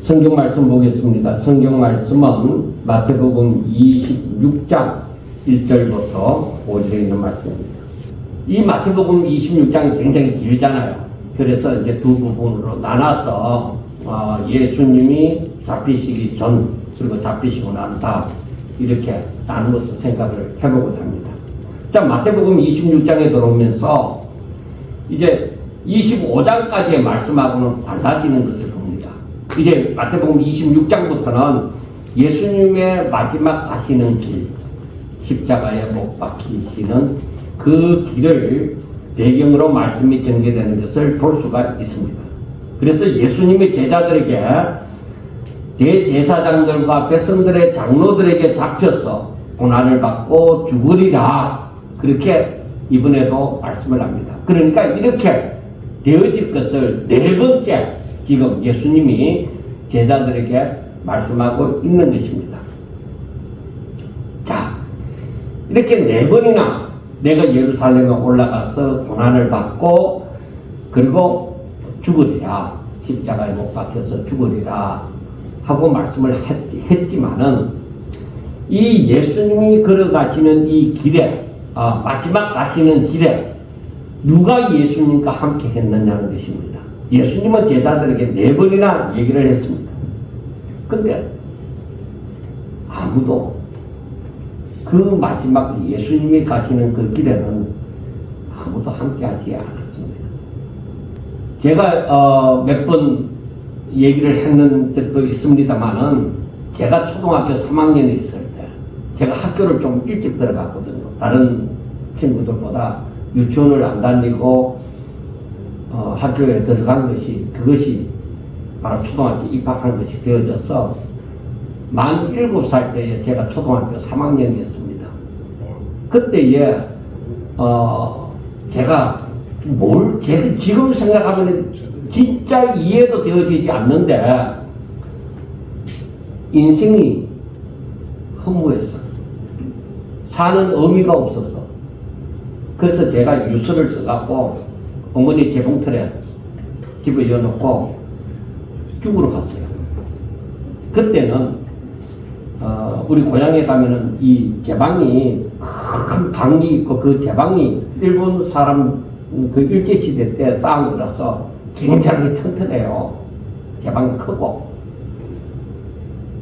성경 말씀 보겠습니다. 성경 말씀은 마태복음 26장 1절부터 5절에 있는 말씀입니다. 이 마태복음 26장이 굉장히 길잖아요. 그래서 이제 두 부분으로 나눠서 예수님이 잡히시기 전 그리고 잡히시고 난 다음 이렇게 나누어서 생각을 해보고자 합니다. 자, 마태복음 26장에 들어오면서 이제 25장까지의 말씀하고는 달라지는 것을 봅니다. 이제 마태복음 26장부터는 예수님의 마지막 가시는 길, 십자가에 못 박히시는 그 길을 배경으로 말씀이 전개되는 것을 볼 수가 있습니다. 그래서 예수님의 제자들에게 대제사장들과 백성들의 장로들에게 잡혀서 고난을 받고 죽으리라, 그렇게 이번에도 말씀을 합니다. 그러니까 이렇게 되어질 것을 네 번째 지금 예수님이 제자들에게 말씀하고 있는 것입니다. 자, 이렇게 네 번이나 내가 예루살렘에 올라가서 고난을 받고 그리고 죽으리라, 십자가에 못 박혀서 죽으리라 하고 말씀을 했지만은 이 예수님이 걸어가시는 이 길에 마지막 가시는 길에 누가 예수님과 함께 했느냐는 것입니다. 예수님은 제자들에게 네 번이나 얘기를 했습니다. 근데 아무도 그 마지막 예수님이 가시는 그 길에는 아무도 함께 하지 않았습니다. 제가 몇 번 얘기를 했는 적도 있습니다만은 제가 초등학교 3학년에 있을 때 제가 학교를 좀 일찍 들어갔거든요. 다른 친구들보다 유치원을 안 다니고 학교에 들어간 것이, 그것이 바로 초등학교 입학한 것이 되어져서 만 7살 때에 제가 초등학교 3학년이었습니다. 그때에 제가 지금 생각하면 진짜 이해도 되어지지 않는데 인생이 허무했어. 사는 의미가 없었어. 그래서 제가 유서를 써갖고 어머니 재봉틀에 집에 넣어놓고 죽으러 갔어요. 그때는 우리 고향에 가면은 이 제방이 큰 방이 있고 그 제방이 일본 사람 그 일제시대 때 쌓은 거라서 굉장히 튼튼해요. 제방이 크고.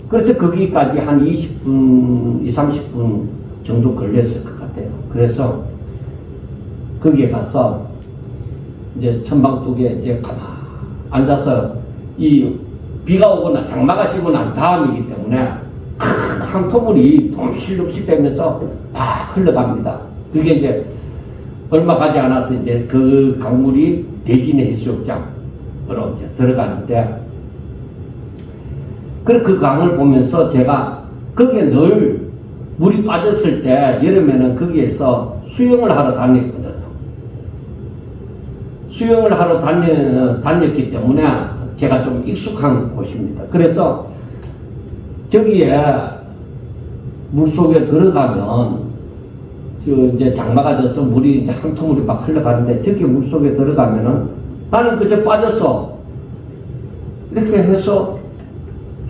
그래서 거기까지 한 20분, 30분 정도 걸렸을 것 같아요. 그래서 거기에 가서 이제 천방뚝에 이제 가만히 앉아서 이 비가 오거나 장마가 지고 난 다음이기 때문에 큰 항토물이 동실없이 되면서 막 흘러갑니다. 그게 이제 얼마 가지 않아서 이제 그 강물이 대진해 해수욕장으로 이제 들어가는데, 그 강을 보면서 제가 거기에 늘 물이 빠졌을 때 여름에는 거기에서 수영을 하러 다녔거든요. 수영을 하러 다녔기 때문에 제가 좀 익숙한 곳입니다. 그래서 저기에 물속에 들어가면 이제 장마가 져서 물이 이제 한토물이 막 흘러가는데 저기 물속에 들어가면은 나는 그저 빠졌어. 이렇게 해서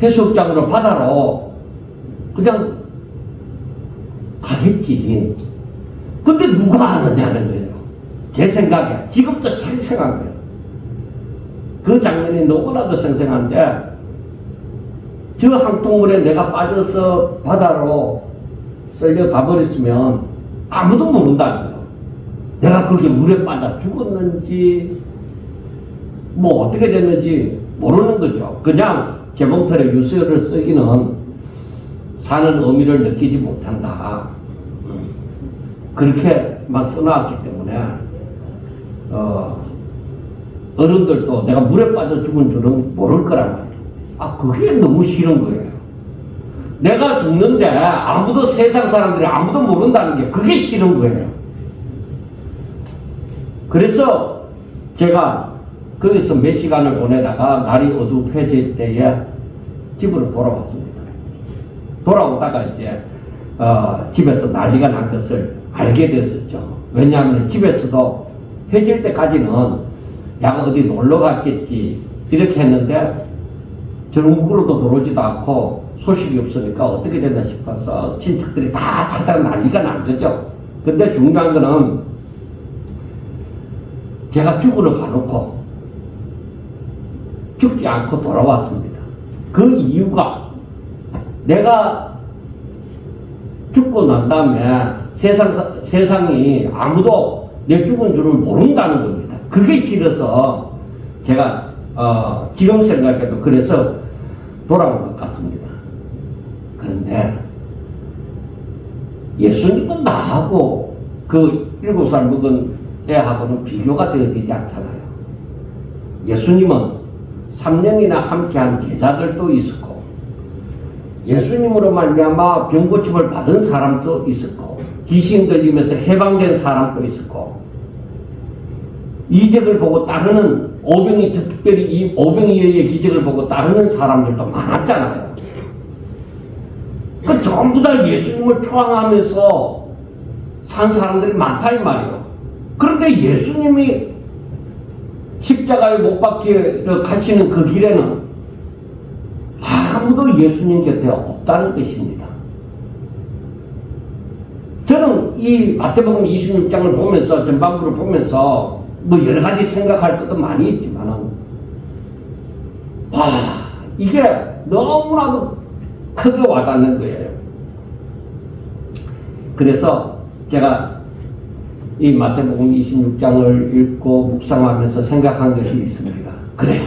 해수욕장으로 바다로 그냥 가겠지. 근데 누가 하느냐는 거예요. 제 생각에 지금도 생생한 거예요. 그 장면이 너무나도 생생한데 저 항토물에 내가 빠져서 바다로 쓸려 가버렸으면 아무도 모른다는 거예요. 내가 거기 물에 빠져 죽었는지 뭐 어떻게 됐는지 모르는 거죠. 그냥 재봉틀에 유서를 쓰기는 사는 의미를 느끼지 못한다. 그렇게만 써놨기 때문에 어른들도 내가 물에 빠져 죽은 줄은 모를 거란 말이에요. 그게 너무 싫은 거예요. 내가 죽는데 아무도, 세상 사람들이 아무도 모른다는 게 그게 싫은 거예요. 그래서 제가 거기서 몇 시간을 보내다가 날이 어둑해질 때에 집으로 돌아왔습니다. 돌아오다가 이제 집에서 난리가 난 것을 알게 되었죠. 왜냐하면 집에서도 해질 때까지는 내가 어디 놀러 갔겠지 이렇게 했는데 전국으로도 들어오지도 않고 소식이 없으니까 어떻게 된다 싶어서 친척들이 다 찾아 난리가 난 거죠. 근데 중요한 거는 제가 죽으러 가놓고 죽지 않고 돌아왔습니다. 그 이유가 내가 죽고 난 다음에 세상이 아무도 내 죽은 줄을 모른다는 겁니다. 그게 싫어서 제가 지금 생각해도 그래서 돌아온 것 같습니다. 그런데 예수님은 나하고 그 7살 먹은 애하고는 비교가 되지 않잖아요. 예수님은 3년이나 함께한 제자들도 있었고 예수님으로 말미암아 병고침을 받은 사람도 있었고 귀신 들리면서 해방된 사람도 있었고 이적을 보고 따르는 오병이 특별히 이 오병이의 기적을 보고 따르는 사람들도 많았잖아요. 그 전부 다 예수님을 초항하면서 산 사람들이 많다 이 말이에요. 그런데 예수님이 십자가에 못 박혀 가시는 그 길에는 아무도 예수님 곁에 없다는 것입니다. 저는 이 마태복음 26장을 보면서 전반부를 보면서 뭐 여러 가지 생각할 것도 많이 있지만은 이게 너무나도 크게 와닿는 거예요. 그래서 제가 이 마태복음 26장을 읽고 묵상하면서 생각한 것이 있습니다. 그래,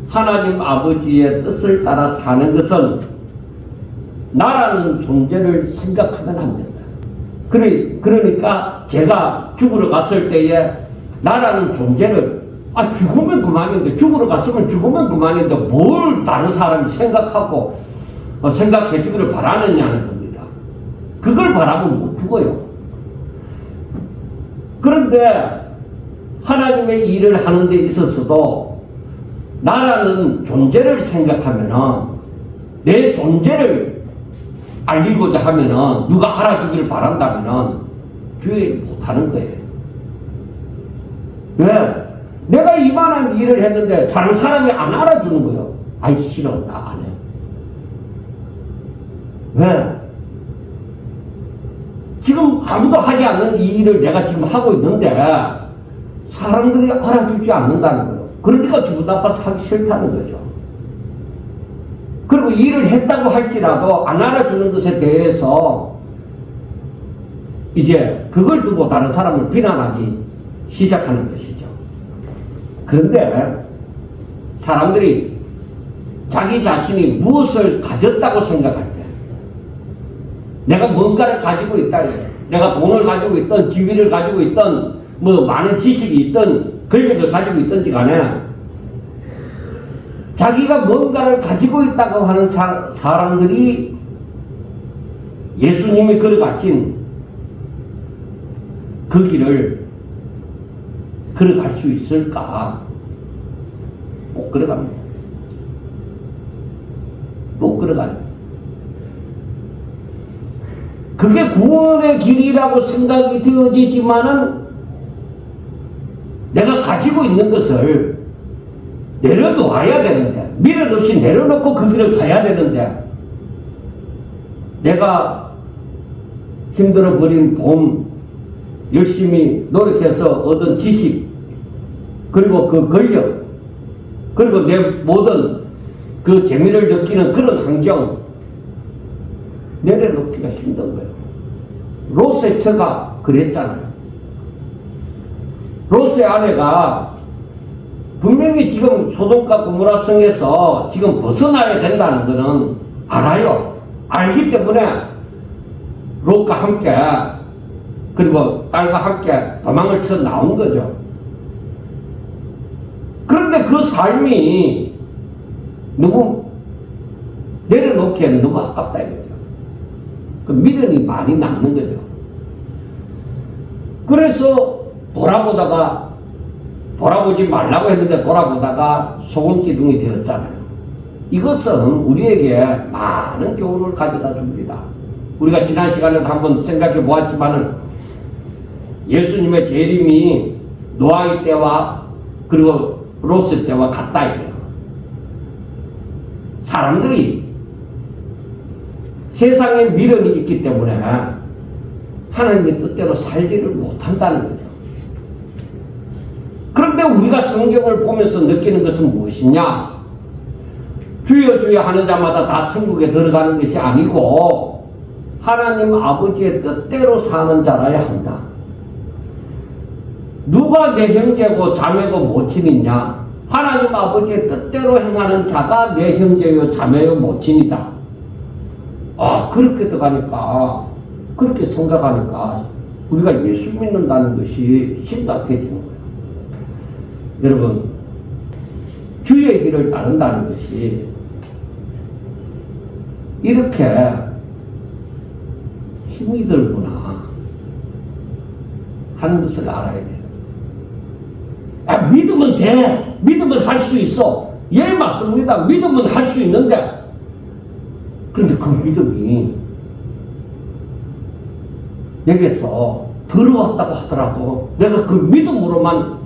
하나님 아버지의 뜻을 따라 사는 것은 나라는 존재를 생각하면 안 된다. 그러니까 제가 죽으러 갔을 때에 나라는 존재를 죽으면 그만인데, 죽으러 갔으면 죽으면 그만인데 뭘 다른 사람이 생각하고 생각해 주기를 바라느냐는 겁니다. 그걸 바라면 못 죽어요. 그런데 하나님의 일을 하는 데 있어서도 나라는 존재를 생각하면은 내 존재를 알리고자 하면은 누가 알아주기를 바란다면은 주의 못하는 거예요. 왜? 내가 이만한 일을 했는데 다른 사람이 안 알아주는 거예요. 아이 싫어, 나 안 해. 왜? 지금 아무도 하지 않는 이 일을 내가 지금 하고 있는데 사람들이 알아주지 않는다는 거예요. 그러니까 기분 나빠서 하기 싫다는 거죠. 그리고 일을 했다고 할지라도 안 알아주는 것에 대해서 이제 그걸 두고 다른 사람을 비난하기 시작하는 것이죠. 그런데 사람들이 자기 자신이 무엇을 가졌다고 생각할 때, 내가 뭔가를 가지고 있다, 내가 돈을 가지고 있던 지위를 가지고 있던 뭐 많은 지식이 있던 권력을 가지고 있던지 간에 자기가 뭔가를 가지고 있다고 하는 사람들이 예수님이 걸어가신 그 길을 걸어갈 수 있을까? 못 걸어갑니다. 못 걸어가요. 그게 구원의 길이라고 생각이 되어지지만은 내가 가지고 있는 것을 내려놓아야 되는데, 미련 없이 내려놓고 그 길을 가야 되는데, 내가 힘들어 버린 돈, 열심히 노력해서 얻은 지식, 그리고 그 권력, 그리고 내 모든 그 재미를 느끼는 그런 환경, 내려놓기가 힘든 거예요. 롯의 처가 그랬잖아요. 롯의 아내가 분명히 지금 소돔과 고모라 성에서 지금 벗어나야 된다는 것은 알아요. 알기 때문에 롯과 함께, 그리고 딸과 함께 도망을 쳐 나온 거죠. 그런데 그 삶이 너무 내려놓기에는 너무 아깝다 이거죠. 그 미련이 많이 남는 거죠. 그래서 돌아보지 말라고 했는데 돌아보다가 소금 기둥이 되었잖아요. 이것은 우리에게 많은 교훈을 가져다 줍니다. 우리가 지난 시간에도 한번 생각해 보았지만은 예수님의 재림이 노아의 때와 그리고 롯의 때와 같다 이래요. 사람들이 세상에 미련이 있기 때문에 하나님의 뜻대로 살지를 못한다는 거죠. 그런데 우리가 성경을 보면서 느끼는 것은 무엇이냐? 주여 주여 하는 자마다 다 천국에 들어가는 것이 아니고 하나님 아버지의 뜻대로 사는 자라야 한다. 누가 내 형제고 자매고 모친이냐? 하나님 아버지의 뜻대로 행하는 자가 내 형제요 자매요 모친이다. 그렇게 들어가니까, 그렇게 생각하니까 우리가 예수 믿는다는 것이 심각해지는 거예요. 여러분, 주의 길을 따른다는 것이 이렇게 힘이 들구나 하는 것을 알아야 돼요. 믿으면 돼. 믿으면 할 수 있어. 예, 맞습니다. 믿으면 할 수 있는데, 그런데 그 믿음이 내게서 들어왔다고 하더라도 내가 그 믿음으로만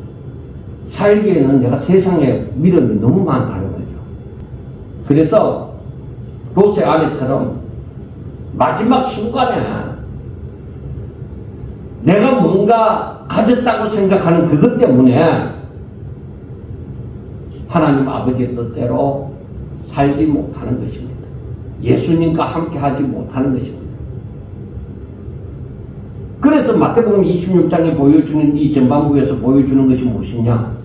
살기에는 내가 세상에 미련이 너무 많다는 거죠. 그래서 롯의 아내처럼 마지막 순간에 내가 뭔가 가졌다고 생각하는 그것 때문에 하나님 아버지의 뜻대로 살지 못하는 것입니다. 예수님과 함께 하지 못하는 것입니다. 그래서 마태복음 26장에 보여주는 이 전반부에서 보여주는 것이 무엇이냐?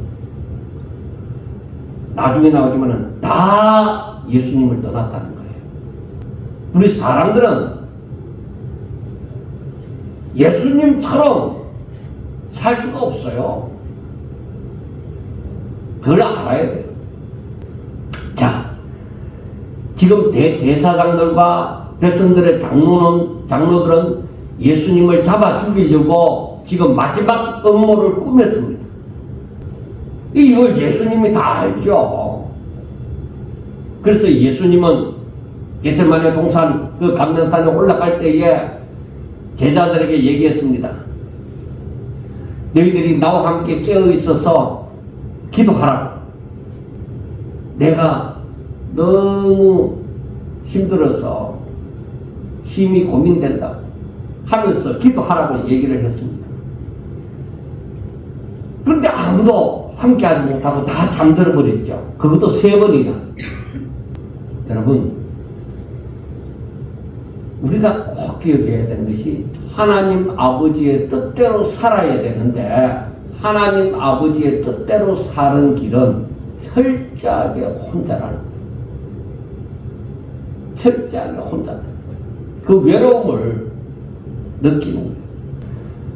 나중에 나오지만은 다 예수님을 떠났다는 거예요. 우리 사람들은 예수님처럼 살 수가 없어요. 그걸 알아야 돼요. 자, 지금 대사장들과 백성들의 장로들은 예수님을 잡아 죽이려고 지금 마지막 음모를 꾸몄습니다. 이걸 예수님이 다 알죠. 그래서 예수님은 겟세마네 동산 그 감람산에 올라갈 때에 제자들에게 얘기했습니다. 너희들이 나와 함께 깨어 있어서 기도하라. 내가 너무 힘들어서 심히 고민된다 하면서 기도하라고 얘기를 했습니다. 그런데 아무도 함께하지 못하고 다 잠들어 버렸죠. 그것도 3번이나. 여러분, 우리가 꼭 기억해야 되는 것이 하나님 아버지의 뜻대로 살아야 되는데 하나님 아버지의 뜻대로 사는 길은 철저하게 혼자라는 거예요. 철저하게 혼자다. 그 외로움을 느끼는 거예요.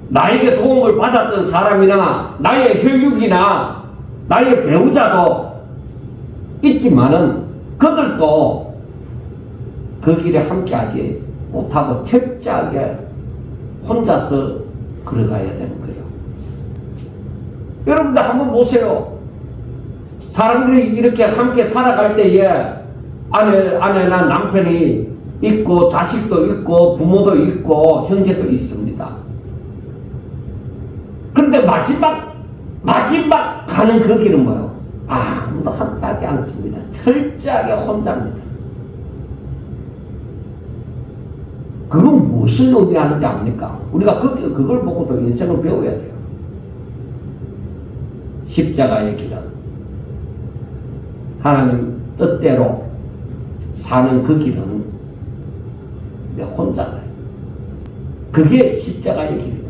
나에게 도움을 받았던 사람이나 나의 혈육이나 나의 배우자도 있지만은 그들도 그 길에 함께하지 못하고 철저하게 혼자서 걸어가야 되는 거예요. 여러분들 한번 보세요. 사람들이 이렇게 함께 살아갈 때에 아내나 남편이 있고 자식도 있고 부모도 있고 형제도 있습니다. 그런데 마지막 가는 그 길은 뭐예요? 아무도 함께하지 않습니다. 철저하게 혼자입니다. 그건 무엇을 의미하는지 압니까? 우리가 그걸 보고도 인생을 배워야 돼요. 십자가의 길은 하나님 뜻대로 사는 그 길은 내 혼자다. 그게 십자가의 길이다.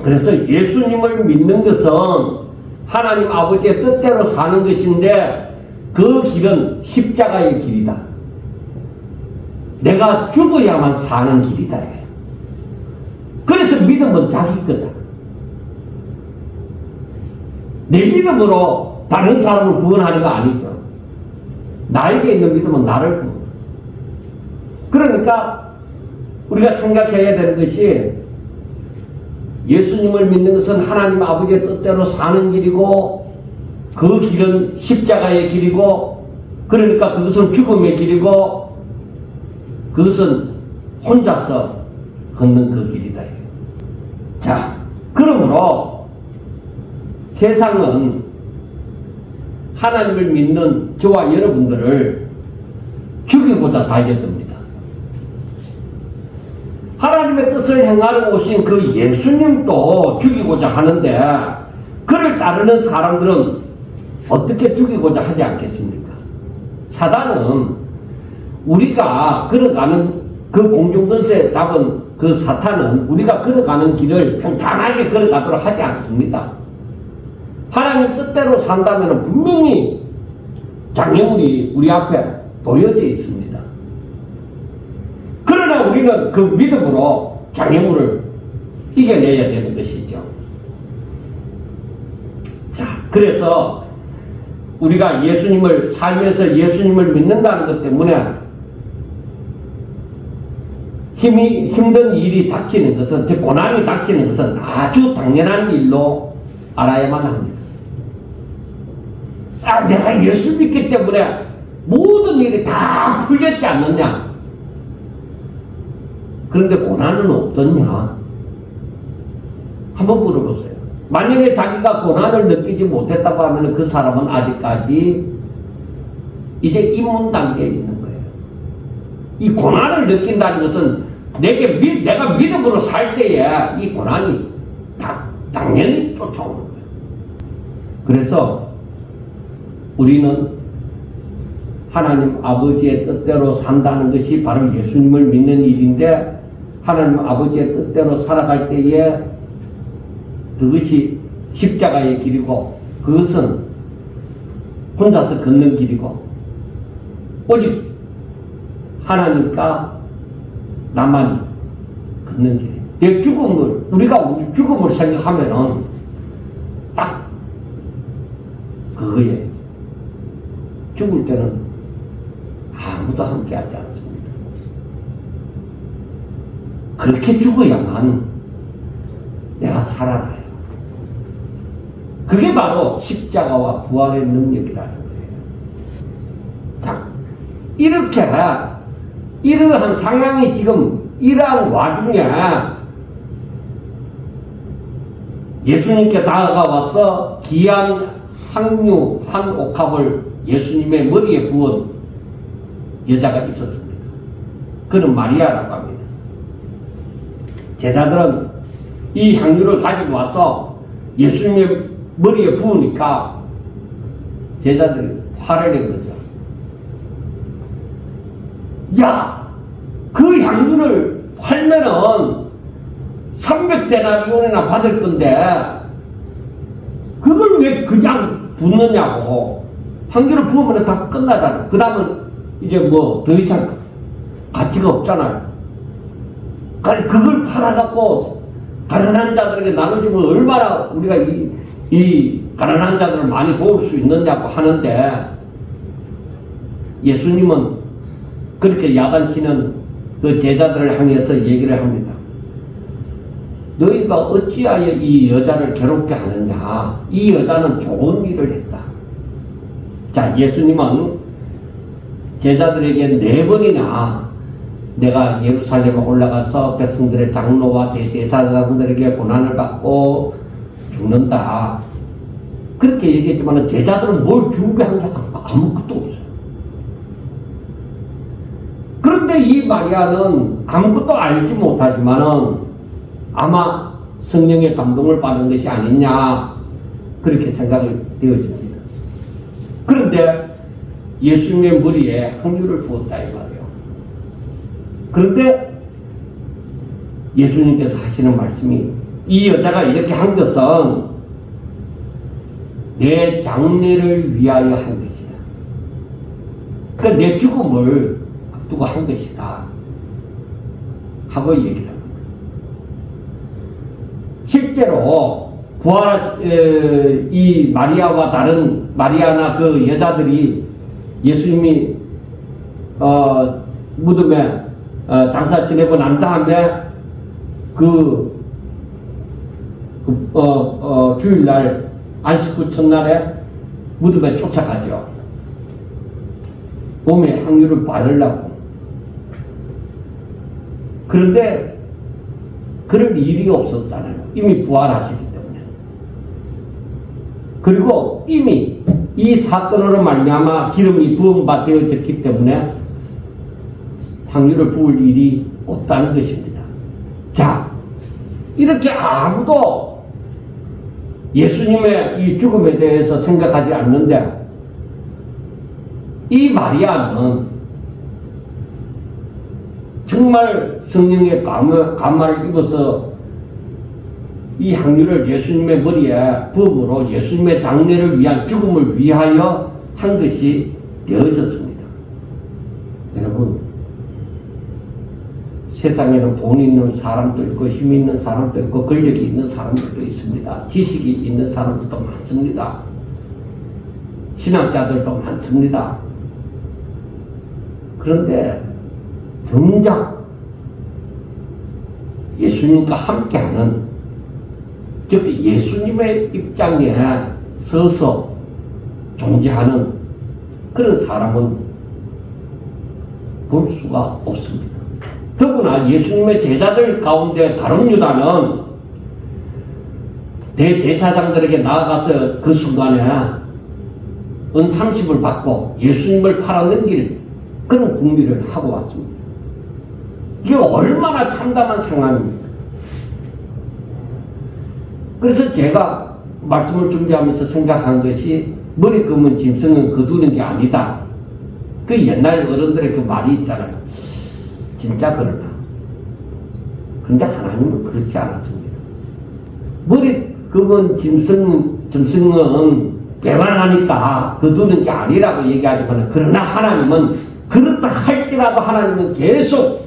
그래서 예수님을 믿는 것은 하나님 아버지의 뜻대로 사는 것인데 그 길은 십자가의 길이다. 내가 죽어야만 사는 길이다. 그래서 믿음은 자기 거다. 내 믿음으로 다른 사람을 구원하는 거 아니죠. 나에게 있는 믿음은 나를 구원. 그러니까 우리가 생각해야 되는 것이 예수님을 믿는 것은 하나님 아버지의 뜻대로 사는 길이고 그 길은 십자가의 길이고 그러니까 그것은 죽음의 길이고 그것은 혼자서 걷는 그 길이다. 자, 그러므로 세상은 하나님을 믿는 저와 여러분들을 죽이고자 달려듭니다. 하나님의 뜻을 행하러 오신 그 예수님도 죽이고자 하는데 그를 따르는 사람들은 어떻게 죽이고자 하지 않겠습니까? 사단은 우리가 걸어가는 그 공중권세 잡은 그 사탄은 우리가 걸어가는 길을 평탄하게 걸어가도록 하지 않습니다. 하나님 뜻대로 산다면 분명히 장애물이 우리 앞에 놓여져 있습니다. 그러나 우리는 그 믿음으로 장애물을 이겨내야 되는 것이죠. 자, 그래서 우리가 예수님을 살면서 예수님을 믿는다는 것 때문에 힘든 일이 닥치는 것은, 즉 고난이 닥치는 것은 아주 당연한 일로 알아야만 합니다. 내가 예수 믿기 때문에 모든 일이 다 풀렸지 않느냐? 그런데 고난은 없더냐? 한번 물어보세요. 만약에 자기가 고난을 느끼지 못했다고 하면 그 사람은 아직까지 이제 입문 단계에 있는 거예요. 이 고난을 느낀다는 것은 내가 믿음으로 살 때에 이 고난이 당연히 쫓아오는 거예요. 그래서 우리는 하나님 아버지의 뜻대로 산다는 것이 바로 예수님을 믿는 일인데, 하나님 아버지의 뜻대로 살아갈 때에 그것이 십자가의 길이고, 그것은 혼자서 걷는 길이고, 오직 하나님과 나만이 걷는 길이에요. 우리가 우리 죽음을 생각하면은 딱 그거예요. 죽을 때는 아무도 함께하지 않습니다. 그렇게 죽어야만 내가 살아나요. 그게 바로 십자가와 부활의 능력이라는 거예요. 자, 이러한 상황이 지금 이러한 와중에 예수님께 다가와서 귀한 항류 한 옥합을 예수님의 머리에 부은 여자가 있었습니다. 그는 마리아라고 합니다. 제자들은 이 향유를 가지고 와서 예수님의 머리에 부으니까 제자들이 화를 낸 거죠. 야, 그 향유를 팔면은 300데나리온이나 받을 건데 그걸 왜 그냥 붓느냐고. 향유를 부으면 다 끝나잖아. 그 다음은 이제 뭐 더 이상 가치가 없잖아요. 그걸 팔아갖고 가난한 자들에게 나눠주면 얼마나 우리가 이 가난한 자들을 많이 도울 수 있느냐고 하는데, 예수님은 그렇게 야단치는 그 제자들을 향해서 얘기를 합니다. 너희가 어찌하여 이 여자를 괴롭게 하느냐? 이 여자는 좋은 일을 했다. 자, 예수님은 제자들에게 4번이나 내가 예루살렘에 올라가서 백성들의 장로와 대제사장들에게 고난을 받고 죽는다, 그렇게 얘기했지만 제자들은 뭘 준비한 게 아무것도 없어요. 그런데 이 마리아는 아무것도 알지 못하지만은 아마 성령의 감동을 받은 것이 아니냐, 그렇게 생각이 되어집니다. 그런데 예수님의 머리에 향유를 부었다 이 말이에요. 그런데 예수님께서 하시는 말씀이, 이 여자가 이렇게 한 것은 내 장래를 위하여 한 것이다. 그러니까 내 죽음을 앞두고 한 것이다 하고 얘기를 합니다. 실제로 이 마리아와 다른 마리아나 그 여자들이 예수님이 무덤에 장사 지내고 난 다음에 주일날 안식구 첫날에 무덤에 쫓아가죠. 몸에 향유를 바르려고. 그런데 그럴 일이 없었잖아요. 이미 부활하시기 때문에. 그리고 이미 이 사건으로 말미암아 기름이 부음바 되어졌기 때문에 향유를 부을 일이 없다는 것입니다. 자, 이렇게 아무도 예수님의 이 죽음에 대해서 생각하지 않는데 이 마리아는 정말 성령의 감화를 입어서 이 향유를 예수님의 머리에 부음으로 예수님의 장례를 위한 죽음을 위하여 한 것이 되어졌습니다. 여러분, 세상에는 돈 있는 사람도 있고 힘 있는 사람도 있고 권력이 있는 사람들도 있습니다. 지식이 있는 사람들도 많습니다. 신학자들도 많습니다. 그런데 정작 예수님과 함께하는, 즉 예수님의 입장에 서서 존재하는 그런 사람은 볼 수가 없습니다. 더구나 예수님의 제자들 가운데 가룟 유다는 대제사장들에게 나아가서 그 순간에 은 30을 받고 예수님을 팔아넘길 그런 궁리를 하고 왔습니다. 이게 얼마나 참담한 상황입니까? 그래서 제가 말씀을 준비하면서 생각한 것이 머리 검은 짐승은 거두는 게 아니다. 그 옛날 어른들의 그 말이 있잖아요. 진짜 그러나. 그런데 하나님은 그렇지 않았습니다. 머리 검은 짐승은 배반하니까 거두는 게 아니라고 얘기하지만, 그러나 하나님은 그렇다 할지라도 하나님은 계속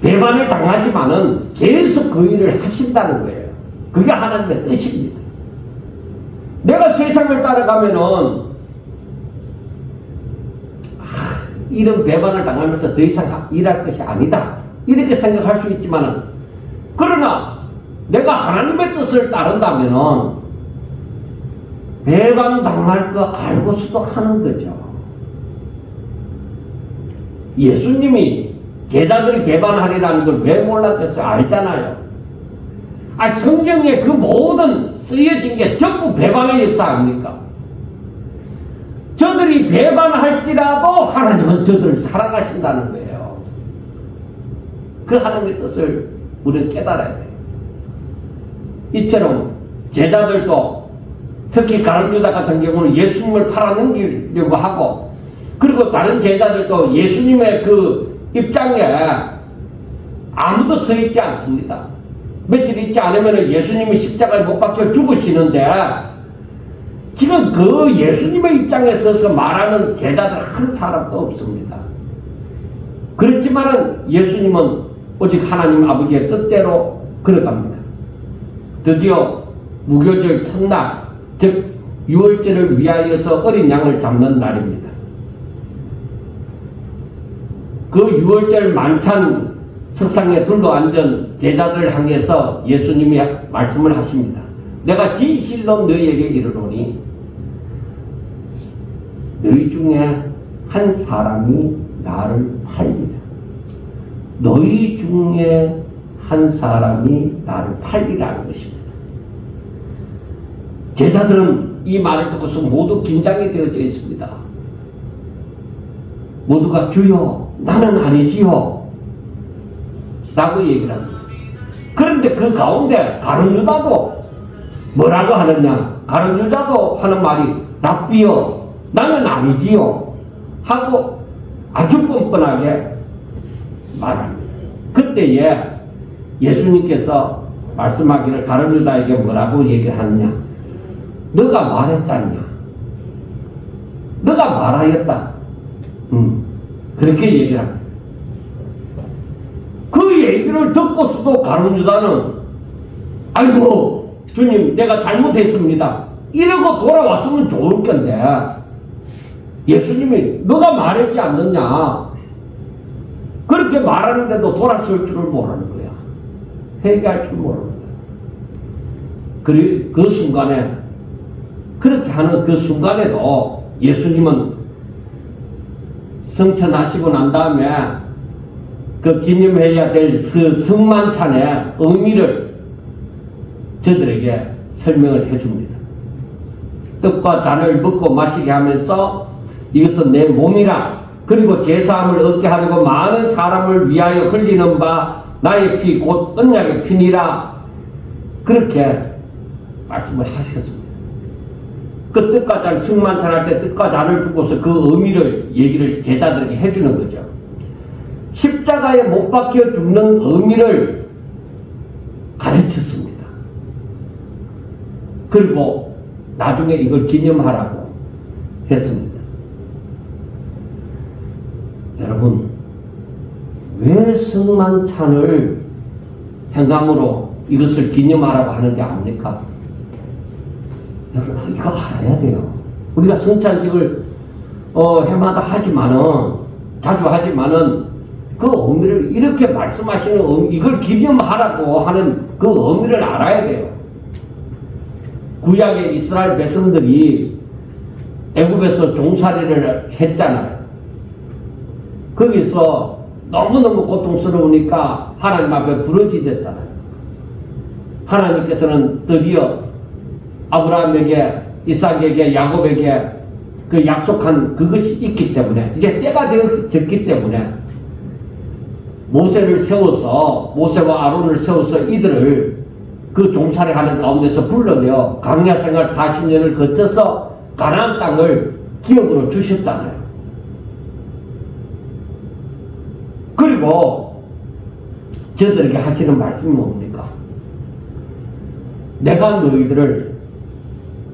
배반을 당하지만은 계속 그 일을 하신다는 거예요. 그게 하나님의 뜻입니다. 내가 세상을 따라가면은 이런 배반을 당하면서 더 이상 일할 것이 아니다, 이렇게 생각할 수 있지만은, 그러나 내가 하나님의 뜻을 따른다면은 배반당할 거 알고서도 하는 거죠. 예수님이 제자들이 배반하리라는 걸 왜 몰랐겠어요? 알잖아요. 성경에 그 모든 쓰여진 게 전부 배반의 역사 아닙니까? 저들이 배반할지라도 하나님은 저들을 사랑하신다는 거예요. 그 하나님의 뜻을 우리는 깨달아야 돼요. 이처럼 제자들도, 특히 가룟 유다 같은 경우는 예수님을 팔아넘기려고 하고, 그리고 다른 제자들도 예수님의 그 입장에 아무도 서 있지 않습니다. 며칠 있지 않으면 예수님이 십자가에 못 박혀 죽으시는데, 지금 그 예수님의 입장에 서서 말하는 제자들 한 사람도 없습니다. 그렇지만은 예수님은 오직 하나님 아버지의 뜻대로 걸어갑니다. 드디어 무교절 첫날, 즉 유월절을 위하여서 어린 양을 잡는 날입니다. 그 유월절 만찬 석상에 둘러앉은 제자들을 향해서 예수님이 말씀을 하십니다. 내가 진실로 너희에게 이르노니 너희 중에 한 사람이 나를 팔리라. 너희 중에 한 사람이 나를 팔리라는 것입니다. 제자들은 이 말을 듣고서 모두 긴장이 되어져 있습니다. 모두가 주여 나는 아니지요 라고 얘기를 합니다. 그런데 그 가운데 가룟 유다도 뭐라고 하느냐, 가룟 유다도 하는 말이 랍비여 나는 아니지요 하고 아주 뻔뻔하게 말합니다. 그때에 예수님께서 말씀하기를 가룟 유다에게 뭐라고 얘기하느냐, 너가 말했잖냐, 너가 말하였다, 그렇게 얘기를 합니다. 그 얘기를 듣고서도 가룟 유다는 아이고 주님 내가 잘못했습니다 이러고 돌아왔으면 좋을 건데, 예수님이 너가 말했지 않느냐 그렇게 말하는데도 돌아설 줄을 모르는 거야. 회개할 줄 모르는 거야. 그리고 그 순간에, 그렇게 하는 그 순간에도 예수님은 성천하시고 난 다음에 그 기념해야 될 그 성만찬의 의미를 저들에게 설명을 해줍니다. 떡과 잔을 먹고 마시게 하면서 이것은 내 몸이라 그리고 제사함을 얻게 하려고 많은 사람을 위하여 흘리는 바 나의 피 곧 언약의 피니라 그렇게 말씀을 하셨습니다. 그 떡과 잔 승만찬할 때 떡과 잔을 두고서 그 의미를 얘기를 제자들에게 해주는 거죠. 십자가에 못 박혀 죽는 의미를 가르쳤습니다. 그리고 나중에 이걸 기념하라고 했습니다. 여러분, 왜 성만찬을 행함으로 이것을 기념하라고 하는지 압니까? 여러분, 이거 알아야 돼요. 우리가 성찬식을 해마다 하지만은, 자주 하지만은, 그 의미를 이렇게 말씀하시는 이걸 기념하라고 하는 그 의미를 알아야 돼요. 구약의 이스라엘 백성들이 애굽에서 종살이를 했잖아요. 거기서 너무너무 고통스러우니까 하나님 앞에 부르짖었잖아요. 하나님께서는 드디어 아브라함에게, 이삭에게, 야곱에게 그 약속한 그것이 있기 때문에 이제 때가 되었기 때문에 모세와 아론을 세워서 이들을 그 종살이하는 가운데서 불러내어 광야 생활 40년을 거쳐서 가나안 땅을 기업으로 주셨잖아요. 그리고 저들에게 하시는 말씀이 뭡니까? 내가 너희들을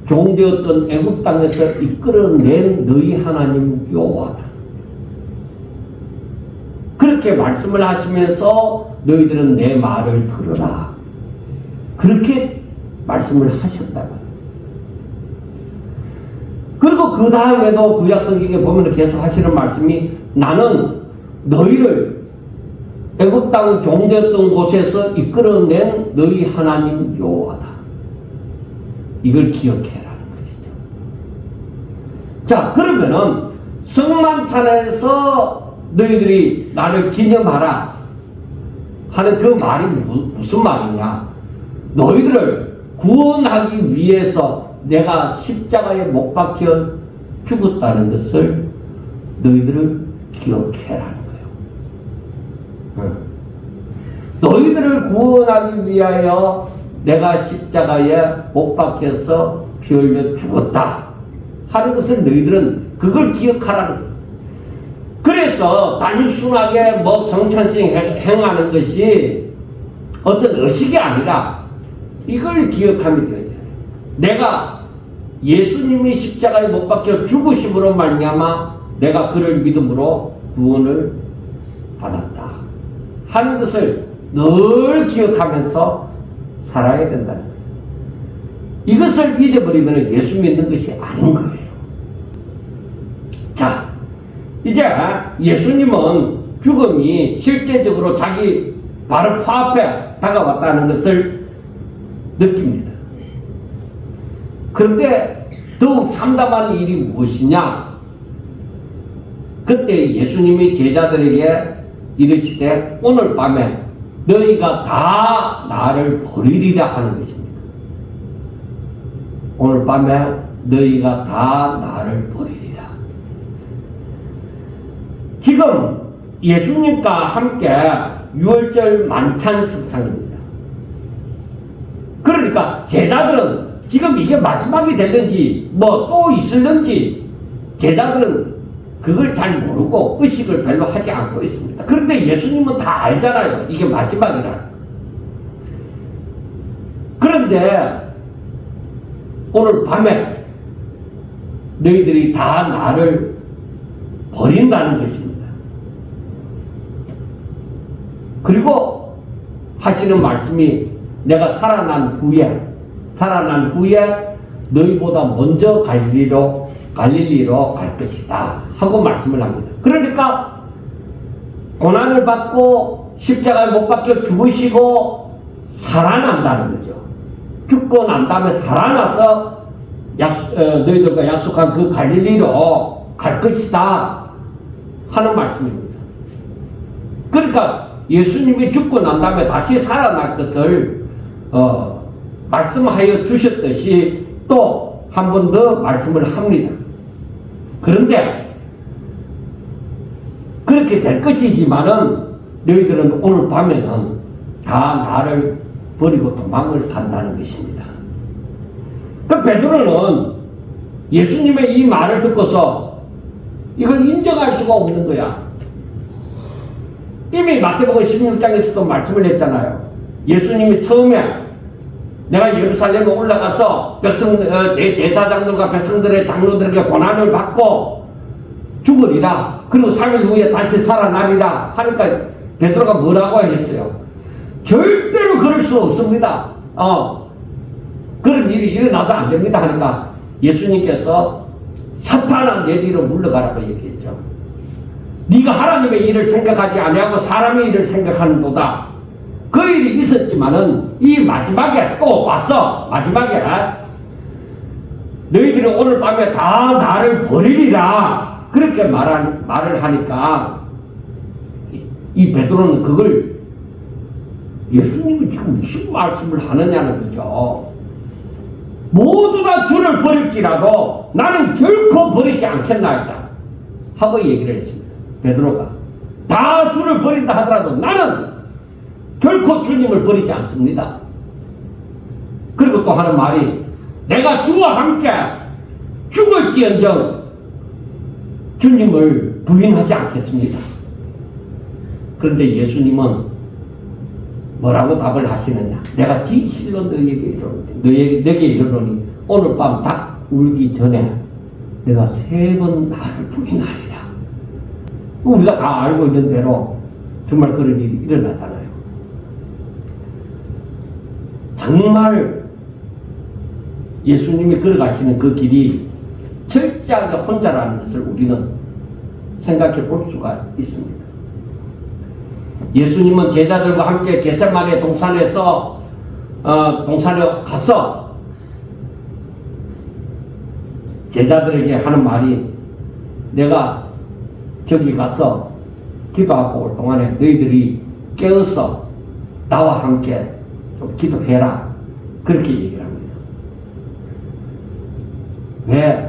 종되었던 애굽 땅에서 이끌어낸 너희 하나님 여호와다. 그렇게 말씀을 하시면서 너희들은 내 말을 들으라. 그렇게 말씀을 하셨다고요. 그리고 그 다음에도 구약 성경에 보면 계속 하시는 말씀이 나는 너희를 애굽 땅 종되었던 곳에서 이끌어낸 너희 하나님 여호와다. 이걸 기억해라는 것이죠. 자, 그러면은 성만찬에서 너희들이 나를 기념하라 하는 그 말이 무슨 말이냐? 너희들을 구원하기 위해서 내가 십자가에 못 박혀 죽었다는 것을 너희들을 기억해라는 거예요. 너희들을 구원하기 위하여 내가 십자가에 못 박혀서 피 흘려 죽었다 하는 것을 너희들은 그걸 기억하라는 거예요. 그래서 단순하게 성찬식 행하는 것이 어떤 의식이 아니라 이걸 기억하면 돼요. 내가 예수님이 십자가에 못 박혀 죽으심으로 말미암아 내가 그를 믿음으로 구원을 받았다 하는 것을 늘 기억하면서 살아야 된다는 거죠. 이것을 잊어버리면 예수 믿는 것이 아닌 거예요. 자, 이제 예수님은 죽음이 실제적으로 자기 바로 코앞에 다가왔다는 것을 느낍니다. 그런데 더욱 참담한 일이 무엇이냐? 그때 예수님이 제자들에게 이르시되 오늘 밤에 너희가 다 나를 버리리라 하는 것입니다. 오늘 밤에 너희가 다 나를 버리리라. 지금 예수님과 함께 유월절 만찬 석상입니다. 그러니까 제자들은 지금 이게 마지막이 됐는지 또 있을는지 제자들은 그걸 잘 모르고 의식을 별로 하지 않고 있습니다. 그런데 예수님은 다 알잖아요. 이게 마지막이라. 그런데 오늘 밤에 너희들이 다 나를 버린다는 것입니다. 그리고 하시는 말씀이 내가 살아난 후에 너희보다 먼저 갈릴리로 갈 것이다 하고 말씀을 합니다. 그러니까 고난을 받고 십자가에 못 박혀 죽으시고 살아난다는 거죠. 죽고 난 다음에 살아나서 너희들과 약속한 그 갈릴리로 갈 것이다 하는 말씀입니다. 그러니까 예수님이 죽고 난 다음에 다시 살아날 것을 말씀하여 주셨듯이 또 한 번 더 말씀을 합니다. 그런데 그렇게 될 것이지만은 너희들은 오늘 밤에는 다 나를 버리고 도망을 간다는 것입니다. 그 베드로는 예수님의 이 말을 듣고서 이걸 인정할 수가 없는 거야. 이미 마태복음 16장에서도 말씀을 했잖아요. 예수님이 처음에 내가 예루살렘에 올라가서 제사장들과 백성들의 장로들에게 고난을 받고 죽으리라. 그리고 3일 후에 다시 살아나리라 하니까 베드로가 뭐라고 했어요? 절대로 그럴 수 없습니다. 그런 일이 일어나서 안 됩니다 하니까 예수님께서 사탄아 내 뒤로 물러가라고 얘기했죠. 네가 하나님의 일을 생각하지 아니하고 사람의 일을 생각하는도다. 그 일이 있었지만은 이 마지막에 또 왔어. 마지막에 너희들이 오늘 밤에 다 나를 버리리라. 그렇게 말을 하니까 이 베드로는 그걸 예수님이 지금 무슨 말씀을 하느냐는 거죠. 모두 다 주를 버릴지라도 나는 결코 버리지 않겠나이다 하고 얘기를 했습니다. 베드로가 다 주를 버린다 하더라도 나는 결코 주님을 버리지 않습니다. 그리고 또 하는 말이 내가 주와 함께 죽을지언정 주님을 부인하지 않겠습니다. 그런데 예수님은 뭐라고 답을 하시느냐? 내가 진실로 너에게 이르노니 오늘 밤 닭 울기 전에 내가 3번 나를 부인하리라. 우리가 다 알고 있는 대로 정말 그런 일이 일어나잖아요. 정말 예수님이 걸어가시는 그 길이 철저하게 혼자라는 것을 우리는 생각해 볼 수가 있습니다. 예수님은 제자들과 함께 겟세마네 동산에 가서 제자들에게 하는 말이 내가 저기 가서 기도하고 올 동안에 너희들이 깨어서 나와 함께 좀 기도해라. 그렇게 얘기를 합니다. 왜?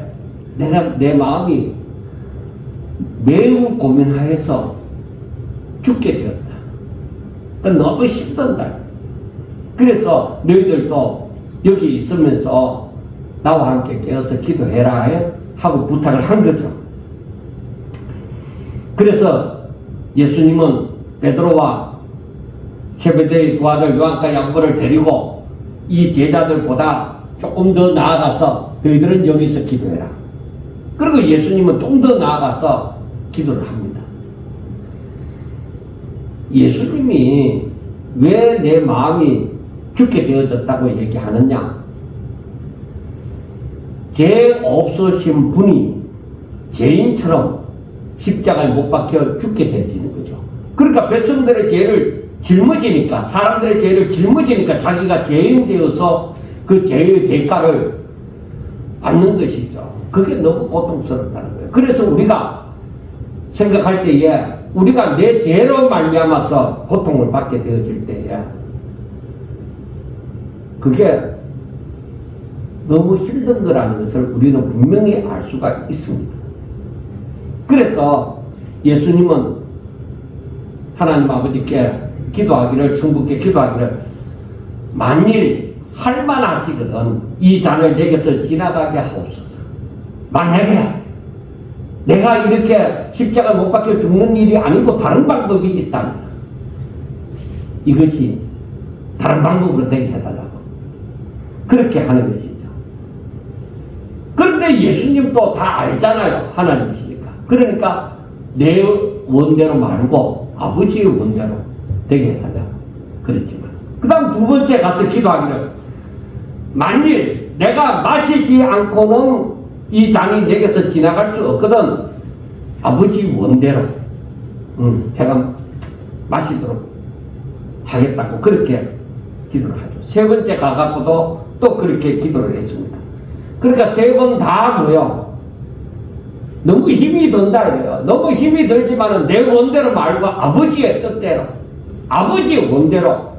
내 마음이 매우 고민하여서 죽게 되었다. 너무 힘든다. 그래서 너희들도 여기 있으면서 나와 함께 깨어서 기도해라 하고 부탁을 한 거죠. 그래서 예수님은 베드로와 세베대의 두 아들 요한과 야고보를 데리고 이 제자들보다 조금 더 나아가서 너희들은 여기서 기도해라. 그리고 예수님은 좀 더 나아가서 기도를 합니다. 예수님이 왜 내 마음이 죽게 되어졌다고 얘기하느냐? 죄 없으신 분이 죄인처럼 십자가에 못 박혀 죽게 되어지는 거죠. 그러니까 백성들의 죄를 짊어지니까, 사람들의 죄를 짊어지니까 자기가 죄인 되어서 그 죄의 대가를 받는 것이죠. 그게 너무 고통스럽다는 거예요. 그래서 우리가 생각할 때에 우리가 내 죄로 말미암아서 고통을 받게 되어질 때에 그게 너무 힘든 거라는 것을 우리는 분명히 알 수가 있습니다. 그래서 예수님은 하나님 아버지께 기도하기를, 성부께 기도하기를 만일 할만하시거든 이 잔을 내게서 지나가게 하옵소서. 만약에 내가 이렇게 십자가 못 박혀 죽는 일이 아니고 다른 방법이 있다면 이것이 다른 방법으로 되게 해달라고 그렇게 하는 것이죠. 그런데 예수님도 다 알잖아요. 하나님이시니까. 그러니까 내 원대로 말고 아버지의 원대로 되게 해달라고 그랬지만 그 다음 두 번째 가서 기도하기를 만일 내가 마시지 않고는 이 잔이 내게서 지나갈 수 없거든 아버지 원대로 내가 마시도록 하겠다고 그렇게 기도를 하죠. 세 번째 가갖고도 또 그렇게 기도를 했습니다. 그러니까 세 번 다 뭐요? 너무 힘이 든다 이래요. 너무 힘이 들지만은 내 원대로 말고 아버지의 뜻대로, 아버지의 원대로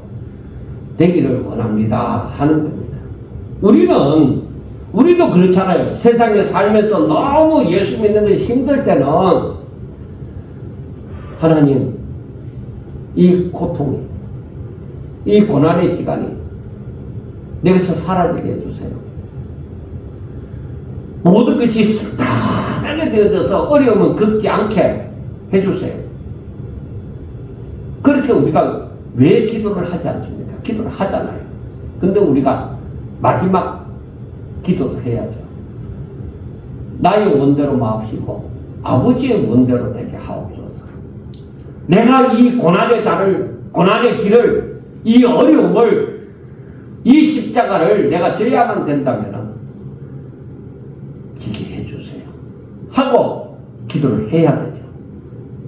되기를 원합니다 하는 겁니다. 우리는 우리도 그렇잖아요. 세상에 살면서 너무 예수 믿는 게 힘들 때는 하나님, 이 고통이, 이 고난의 시간이 내게서 사라지게 해주세요. 모든 것이 순탄하게 되어져서 어려움은 겪지 않게 해주세요. 그렇게 우리가 왜 기도를 하지 않습니까? 기도를 하잖아요. 근데 우리가 마지막 기도도 해야죠. 나의 원대로 마옵시고 아버지의 원대로 되게 하옵소서. 내가 이 고난의 길을, 이 어려움을, 이 십자가를 내가 져야만 된다면 지게 해주세요 하고 기도를 해야 되죠.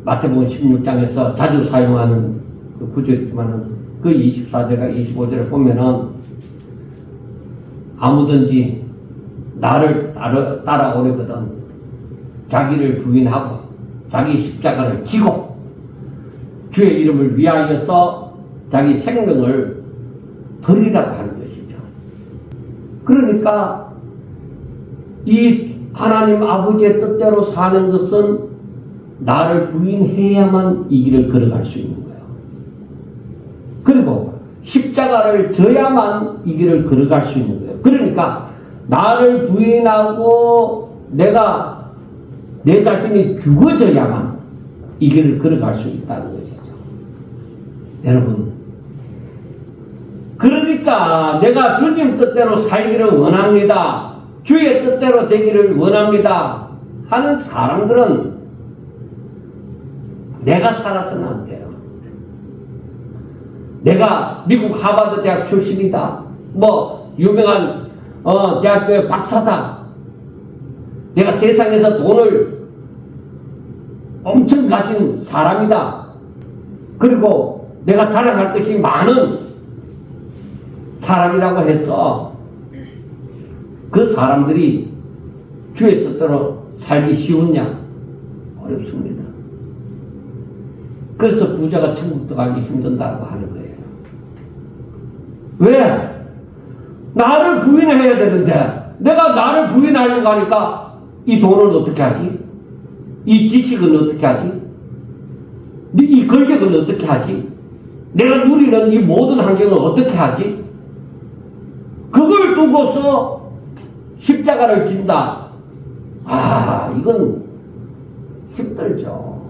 마태복음 16장에서 자주 사용하는 그 구절이지만은 그 24절과 25절을 보면은 아무든지 나를 따라오려거든 자기를 부인하고 자기 십자가를 지고 주의 이름을 위하여서 자기 생명을 버리라고 하는 것이죠. 그러니까 이 하나님 아버지의 뜻대로 사는 것은 나를 부인해야만 이 길을 걸어갈 수 있는 거예요. 그리고 십자가를 져야만 이 길을 걸어갈 수 있는 거예요. 그러니까 나를 부인하고 내가 내 자신이 죽어져야만 이 길을 걸어갈 수 있다는 것이죠. 여러분, 그러니까 내가 주님 뜻대로 살기를 원합니다. 주의 뜻대로 되기를 원합니다 하는 사람들은 내가 살아서는 안 돼요. 내가 미국 하버드 대학 출신이다. 뭐 유명한 대학교의 박사다. 내가 세상에서 돈을 엄청 가진 사람이다. 그리고 내가 자랑할 것이 많은 사람이라고 해서 그 사람들이 주의 뜻대로 살기 쉬우냐? 어렵습니다. 그래서 부자가 천국 들어가기 힘든다고 하는 거예요. 왜? 나를 부인해야 되는데 내가 나를 부인하려고 하니까 이 돈은 어떻게 하지? 이 지식은 어떻게 하지? 이 권력은 어떻게 하지? 내가 누리는 이 모든 환경을 어떻게 하지? 그걸 두고서 십자가를 진다. 이건 힘들죠.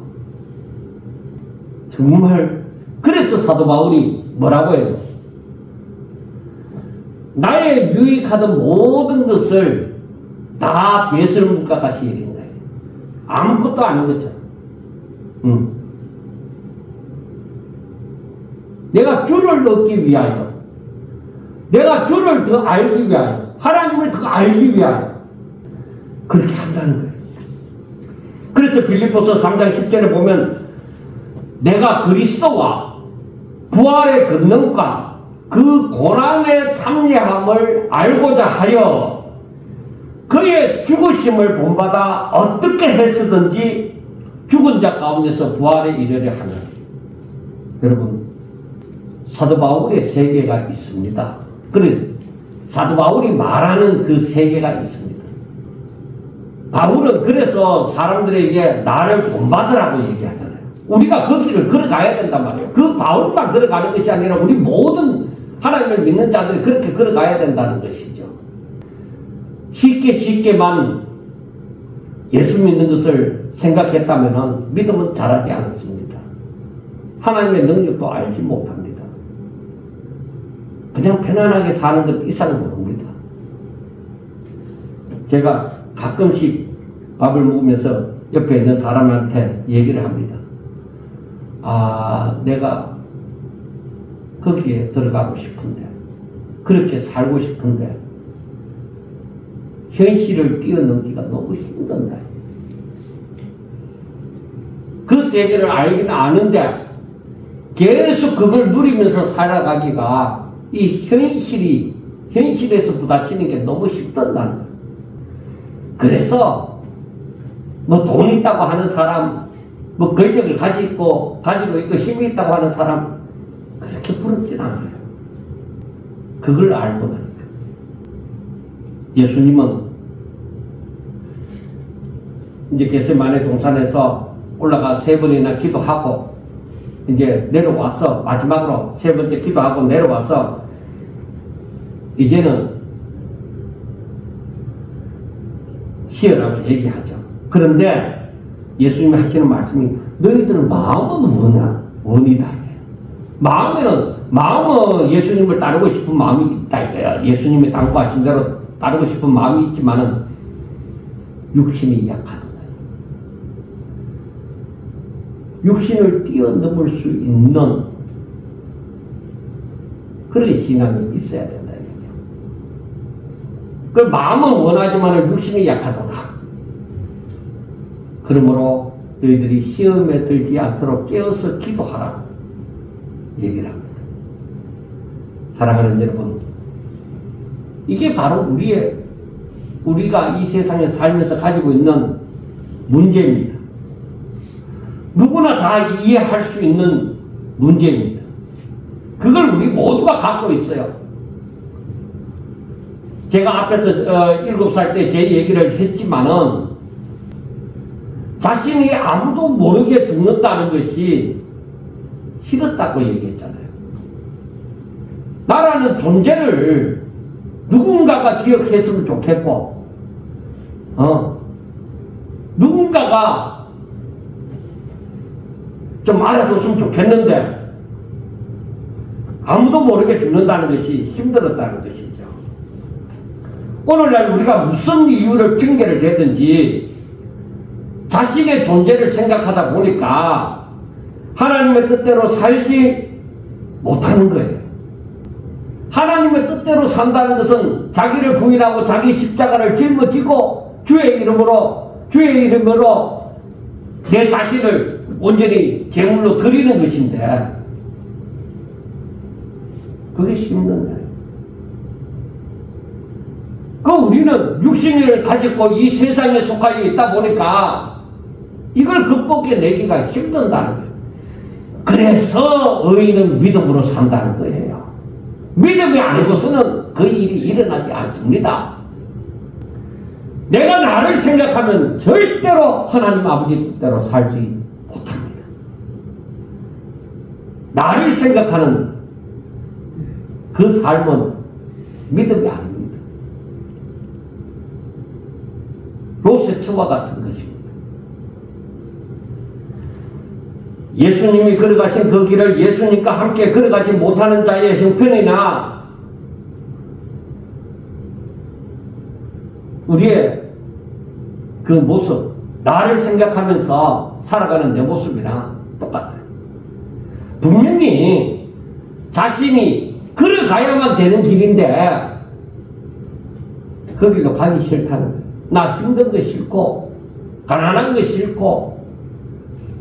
정말. 그래서 사도 바울이 뭐라고 해요? 나의 유익하던 모든 것을 다 배설물과 같이 얘기한 거예요. 아무것도 아닌 거죠. 내가 주를 얻기 위하여, 내가 주를 더 알기 위하여, 하나님을 더 알기 위하여 그렇게 한다는 거예요. 그래서 빌립보서 3장 10절에 보면 내가 그리스도와 부활의 권능과 그 고난의 참여함을 알고자 하여 그의 죽으심을 본받아 어떻게 했으든지 죽은 자 가운데서 부활에 이르려 하는. 여러분, 사도 바울의 세계가 있습니다. 그래, 사도 바울이 말하는 그 세계가 있습니다. 바울은 그래서 사람들에게 나를 본받으라고 얘기하잖아요. 우리가 그 길을 걸어가야 된단 말이에요. 그 바울만 걸어가는 것이 아니라 우리 모든 하나님을 믿는 자들이 그렇게 걸어가야 된다는 것이죠. 쉽게만 예수 믿는 것을 생각했다면 믿음은 자라지 않습니다. 하나님의 능력도 알지 못합니다. 그냥 편안하게 사는 것 이상은 모릅니다. 제가 가끔씩 밥을 먹으면서 옆에 있는 사람한테 얘기를 합니다. 내가 거기에 들어가고 싶은데, 그렇게 살고 싶은데 현실을 뛰어넘기가 너무 힘든다. 그 세계를 알기는 아는데 계속 그걸 누리면서 살아가기가 이 현실에서 부딪히는 게 너무 힘들다는 거예요. 그래서 뭐 돈 있다고 하는 사람, 뭐 권력을 가지고 있고 힘이 있다고 하는 사람 그렇게 부럽진 않아요. 그걸 알고 나니까. 예수님은 이제 겟세마네 동산에서 올라가 3번이나 기도하고 이제 내려와서 마지막으로 3번째 기도하고 내려와서 이제는 쉬어라고 얘기하죠. 그런데 예수님이 하시는 말씀이 너희들은 마음은 뭐냐? 원이다. 마음은 예수님을 따르고 싶은 마음이 있다 이거야. 예수님이 당부하신 대로 따르고 싶은 마음이 있지만은 육신이 약하다. 육신을 뛰어넘을 수 있는 그런 신앙이 있어야 된다 이거죠. 그 마음은 원하지만 육신이 약하도다. 그러므로 너희들이 시험에 들지 않도록 깨어서 기도하라 얘기를 합니다. 사랑하는 여러분, 이게 바로 우리가 이 세상에 살면서 가지고 있는 문제입니다. 누구나 다 이해할 수 있는 문제입니다. 그걸 우리 모두가 갖고 있어요. 제가 앞에서 7살 때 제 얘기를 했지만은 자신이 아무도 모르게 죽는다는 것이 싫었다고 얘기했잖아요. 나라는 존재를 누군가가 기억했으면 좋겠고, 누군가가 좀 알아줬으면 좋겠는데, 아무도 모르게 죽는다는 것이 힘들었다는 것이죠. 오늘날 우리가 무슨 이유를 핑계를 대든지 자신의 존재를 생각하다 보니까 하나님의 뜻대로 살지 못하는 거예요. 하나님의 뜻대로 산다는 것은 자기를 부인하고 자기 십자가를 짊어지고 주의 이름으로 내 자신을 온전히 제물로 드리는 것인데 그게 힘든 거예요. 우리는 육신을 가지고 이 세상에 속하여 있다 보니까 이걸 극복해내기가 힘든다는 거예요. 그래서 의인은 믿음으로 산다는 거예요. 믿음이 아니고서는 그 일이 일어나지 않습니다. 내가 나를 생각하면 절대로 하나님 아버지 뜻대로 살지 못합니다. 나를 생각하는 그 삶은 믿음이 아닙니다. 롯의 처와 같은 것입니다. 예수님이 걸어가신 그 길을 예수님과 함께 걸어가지 못하는 자의 형편이나 우리의 그 모습, 나를 생각하면서 살아가는 내 모습이나 똑같아요. 분명히 자신이 걸어가야만 되는 길인데 그 길로 가기 싫다는 거예요. 나 힘든 거 싫고 가난한 거 싫고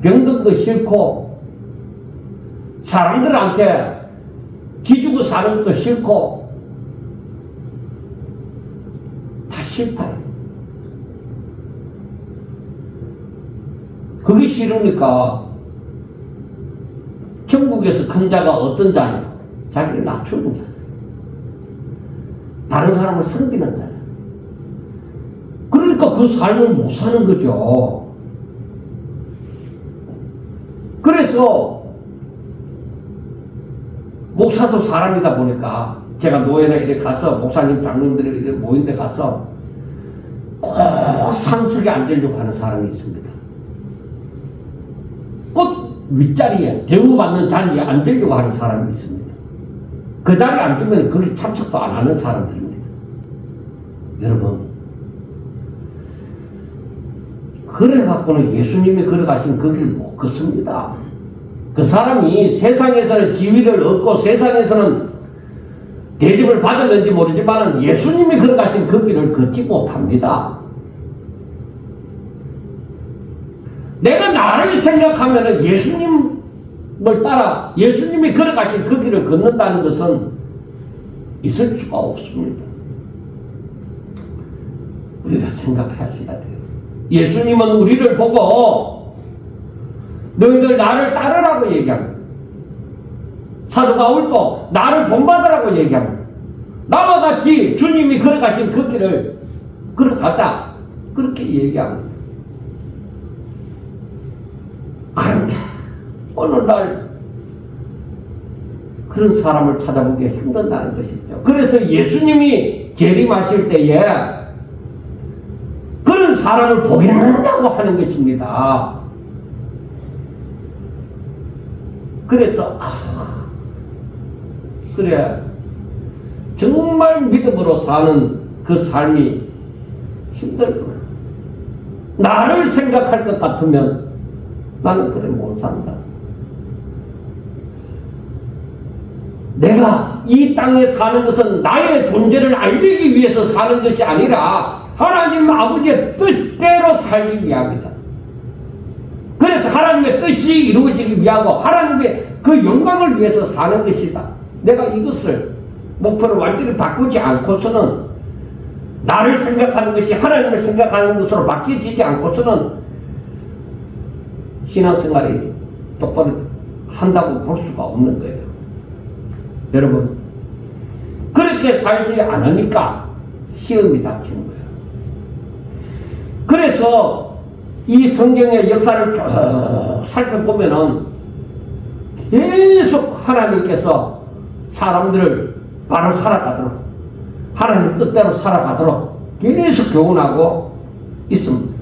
병든 거 싫고 사람들한테 기주고 사는 것도 싫고 다 싫다. 그게 싫으니까 천국에서 큰 자가 어떤 자냐? 자기를 낮추는 자죠. 다른 사람을 섬기는 자죠. 그러니까 그 삶을 못 사는 거죠. 그래서 목사도 사람이다 보니까 제가 노예나 이렇게 가서 목사님 장로님들이 이렇게 모인 데 가서 꼭 상석에 앉으려고 하는 사람이 있습니다. 꼭 윗자리에 대우받는 자리에 앉으려고 하는 사람이 있습니다. 그 자리에 앉으면 거기 참석도 안 하는 사람들입니다. 여러분, 그래갖고는 예수님이 걸어가신 그 길 못 걷습니다. 그 사람이 세상에서는 지위를 얻고 세상에서는 대접을 받았는지 모르지만 예수님이 걸어가신 그 길을 걷지 못합니다. 내가 나를 생각하면 예수님을 따라 예수님이 걸어가신 그 길을 걷는다는 것은 있을 수가 없습니다. 우리가 생각하셔야 돼요. 예수님은 우리를 보고 너희들 나를 따르라고 얘기합니다. 사도 바울도 나를 본받으라고 얘기합니다. 나와 같이 주님이 걸어가신 그 길을 걸어가자. 그렇게 얘기합니다. 그런데 오늘날 그런 사람을 찾아보기 힘든다는 것이죠. 그래서 예수님이 재림하실 때에 그런 사람을 보겠느냐고 하는 것입니다. 그래서 그래 정말 믿음으로 사는 그 삶이 힘들구나. 나를 생각할 것 같으면 나는 그래 못 산다. 내가 이 땅에 사는 것은 나의 존재를 알리기 위해서 사는 것이 아니라 하나님 아버지의 뜻대로 살기 위함이다. 그래서 하나님의 뜻이 이루어지기 위하고 하나님의 그 영광을 위해서 사는 것이다. 내가 이것을 목표를 완전히 바꾸지 않고서는 나를 생각하는 것이 하나님을 생각하는 것으로 바뀌어지지 않고서는 신앙생활이 똑바로 한다고 볼 수가 없는 거예요. 여러분, 그렇게 살지 않으니까 시험이 닥치는 거예요. 그래서 이 성경의 역사를 쭉 살펴보면은 계속 하나님께서 사람들을 바로 살아가도록, 하나님 뜻대로 살아가도록 계속 교훈하고 있습니다.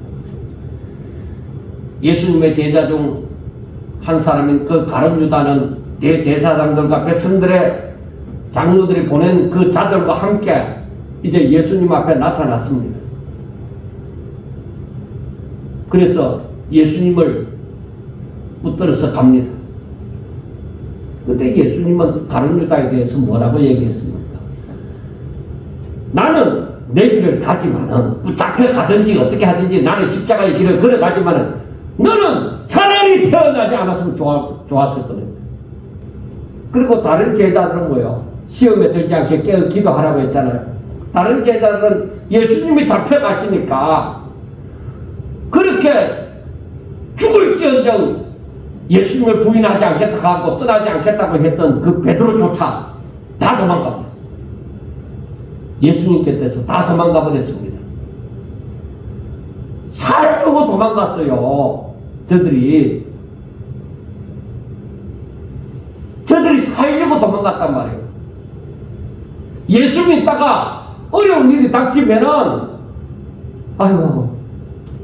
예수님의 제자 중 한 사람인 그 가룟 유다는 대제사장들과 백성들의 장로들이 보낸 그 자들과 함께 이제 예수님 앞에 나타났습니다. 그래서 예수님을 붙들어서 갑니다. 그때 예수님은 가룟 유다에 대해서 뭐라고 얘기했습니까? 나는 내 길을 가지만은 잡혀가든지 어떻게 하든지 나는 십자가의 길을 걸어가지만은 너는 차라리 태어나지 않았으면 좋았을 거다. 그리고 다른 제자들은 뭐요? 시험에 들지 않게 깨어 기도하라고 했잖아요. 다른 제자들은 예수님이 잡혀가시니까 그렇게 죽을지언정 예수님을 부인하지 않겠다고 하고 떠나지 않겠다고 했던 그 베드로조차 다 도망갑니다. 예수님 곁에서 다 도망가 버렸습니다. 살려고 도망갔어요. 저들이 살려고 도망갔단 말이에요. 예수 믿다가 어려운 일이 닥치면은 아이고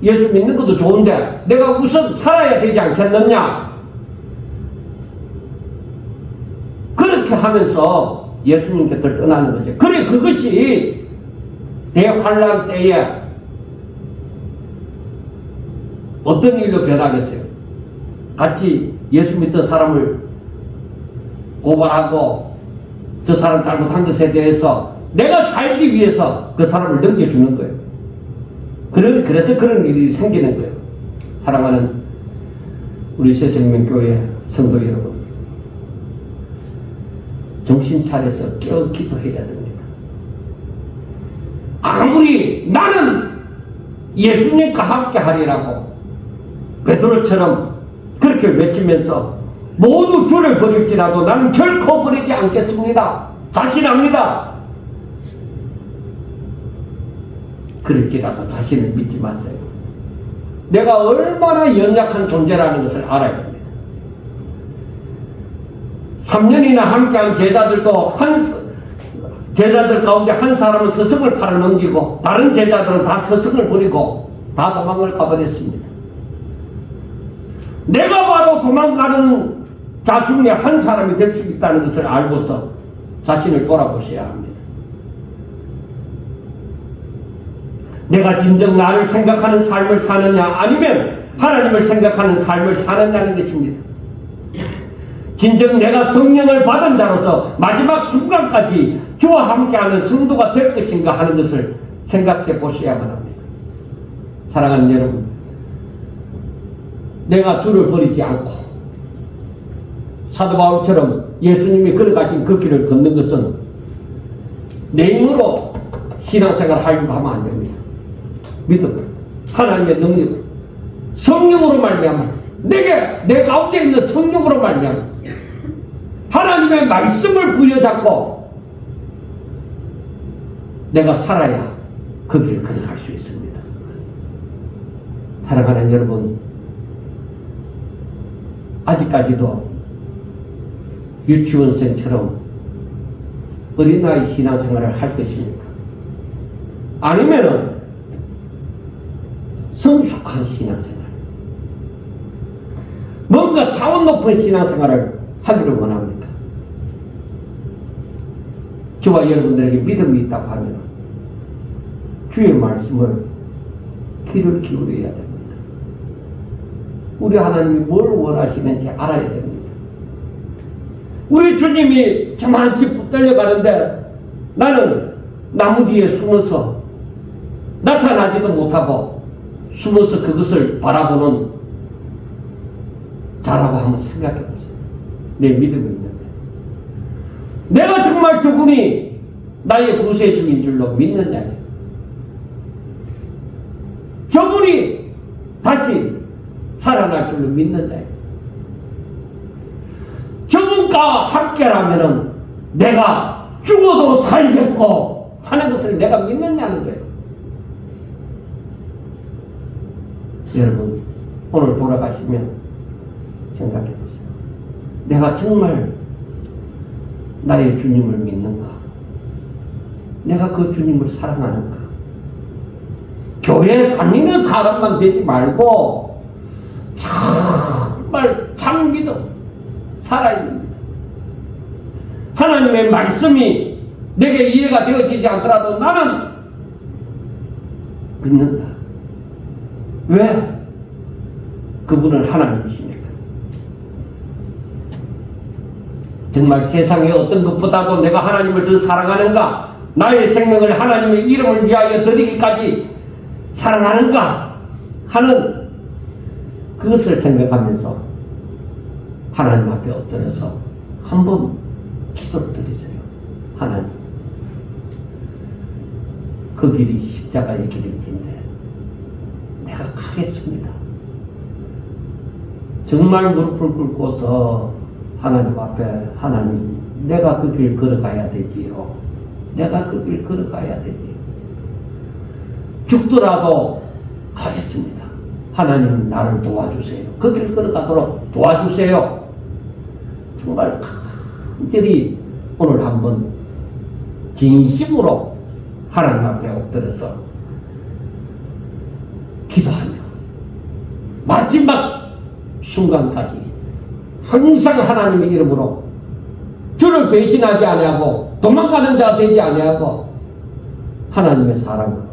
예수 믿는 것도 좋은데 내가 우선 살아야 되지 않겠느냐, 그렇게 하면서 예수님 곁을 떠나는 거죠. 그래, 그것이 대환란 때에 어떤 일로 변하겠어요? 같이 예수 믿던 사람을 고발하고 저 사람 잘못한 것에 대해서 내가 살기 위해서 그 사람을 넘겨주는 거예요. 그래서 그런 일이 생기는 거예요. 사랑하는 우리 새생명교회 성도 여러분, 정신 차려서 깨어 기도해야 됩니다. 아무리 나는 예수님과 함께 하리라고 베드로처럼 그렇게 외치면서 모두 주를 버릴지라도 나는 결코 버리지 않겠습니다. 자신합니다. 그럴지라도 자신을 믿지 마세요. 내가 얼마나 연약한 존재라는 것을 알아야 됩니다. 3년이나 함께한 제자들도 제자들 가운데 한 사람은 스승을 팔아넘기고 다른 제자들은 다 스승을 버리고 다 도망을 가버렸습니다. 내가 바로 도망가는 자 중에 한 사람이 될 수 있다는 것을 알고서 자신을 돌아보셔야 합니다. 내가 진정 나를 생각하는 삶을 사느냐 아니면 하나님을 생각하는 삶을 사느냐는 것입니다. 진정 내가 성령을 받은 자로서 마지막 순간까지 주와 함께하는 성도가 될 것인가 하는 것을 생각해 보셔야만 합니다. 사랑하는 여러분, 내가 주를 버리지 않고 사도 바울처럼 예수님이 걸어가신 그 길을 걷는 것은 내 힘으로 신앙생활을 하려고 하면 안 됩니다. 믿음을, 하나님의 능력을, 성령으로 말미암아 내 가운데 있는 성령으로 말미암아 하나님의 말씀을 부여잡고 내가 살아야 그 길을 걸어갈 수 있습니다. 사랑하는 여러분, 아직까지도 유치원생처럼 어린아이 신앙생활을 할 것입니까? 아니면은 성숙한 신앙생활, 뭔가 차원 높은 신앙생활을 하기를 원합니까? 저와 여러분들에게 믿음이 있다고 하면 주의 말씀을 귀를 기울여야 됩니다. 우리 하나님이 뭘 원하시는지 알아야 됩니다. 우리 주님이 저만치 붙들려 가는데 나는 나무 뒤에 숨어서 나타나지도 못하고 숨어서 그것을 바라보는 자라고 한번 생각해 보세요. 내 믿음이 있는데 내가 정말 저분이 나의 구세주인 줄로 믿느냐, 저분이 다시 살아날 줄로 믿느냐, 저분과 함께라면 내가 죽어도 살겠고 하는 것을 내가 믿느냐는 거예요. 여러분, 오늘 돌아가시면 생각해 보세요. 내가 정말 나의 주님을 믿는가? 내가 그 주님을 사랑하는가? 교회 다니는 사람만 되지 말고 정말 참 믿음 살아야 됩니다. 하나님의 말씀이 내게 이해가 되어지지 않더라도 나는 믿는다. 왜? 그분은 하나님이시니까. 정말 세상에 어떤 것보다도 내가 하나님을 더 사랑하는가? 나의 생명을 하나님의 이름을 위하여 드리기까지 사랑하는가? 하는 그것을 생각하면서 하나님 앞에 엎드려서 한번 기도를 드리세요. 하나님, 그 길이 십자가의 길인데 내가 가겠습니다. 정말 무릎을 꿇고서 하나님 앞에, 하나님, 내가 그 길 걸어가야 되지요. 내가 그 길 걸어가야 되지요. 죽더라도 가겠습니다. 하나님, 나를 도와주세요. 그 길 걸어가도록 도와주세요. 정말 간절히 오늘 한번 진심으로 하나님 앞에 엎드려서 기도하며 마지막 순간까지 항상 하나님의 이름으로 주를 배신하지 아니하고 도망가는 자가 되지 아니하고 하나님의 사랑으로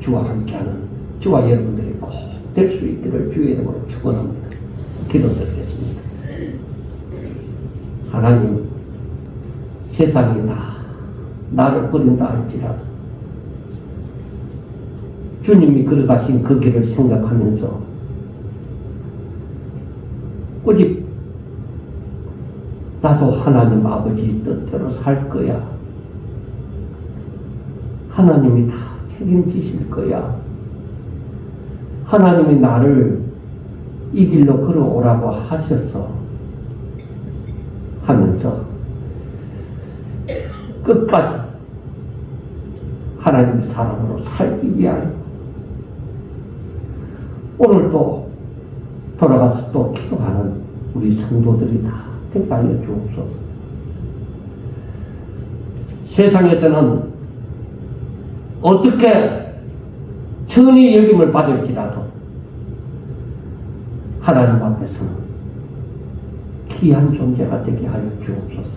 주와 함께하는 주와 여러분들이 꼭 될 수 있기를 주의 이름으로 축원합니다. 기도드리겠습니다. 하나님, 세상이 다 나를 버린다 할지라도 주님이 걸어가신 그 길을 생각하면서 오직 나도 하나님 아버지 뜻대로 살 거야. 하나님이 다 책임지실 거야. 하나님이 나를 이 길로 걸어오라고 하셔서 하면서 끝까지 하나님의 사랑으로 살기 위하여 오늘 또 돌아가서 또 기도하는 우리 성도들이 다 되게 하여 주옵소서. 세상에서는 어떻게 천히 여김을 받을지라도 하나님 앞에서는 귀한 존재가 되게 하여 주옵소서.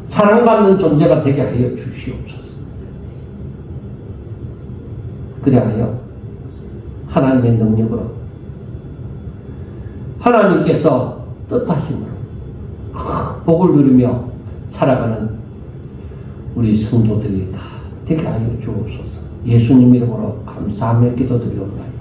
사랑받는 존재가 되게 하여 주시옵소서. 그래하여 하나님의 능력으로 하나님께서 뜻하심으로 복을 누리며 살아가는 우리 성도들이 다 되게 하여 주옵소서. 예수님 이름으로 감사하며 기도드리옵나이다.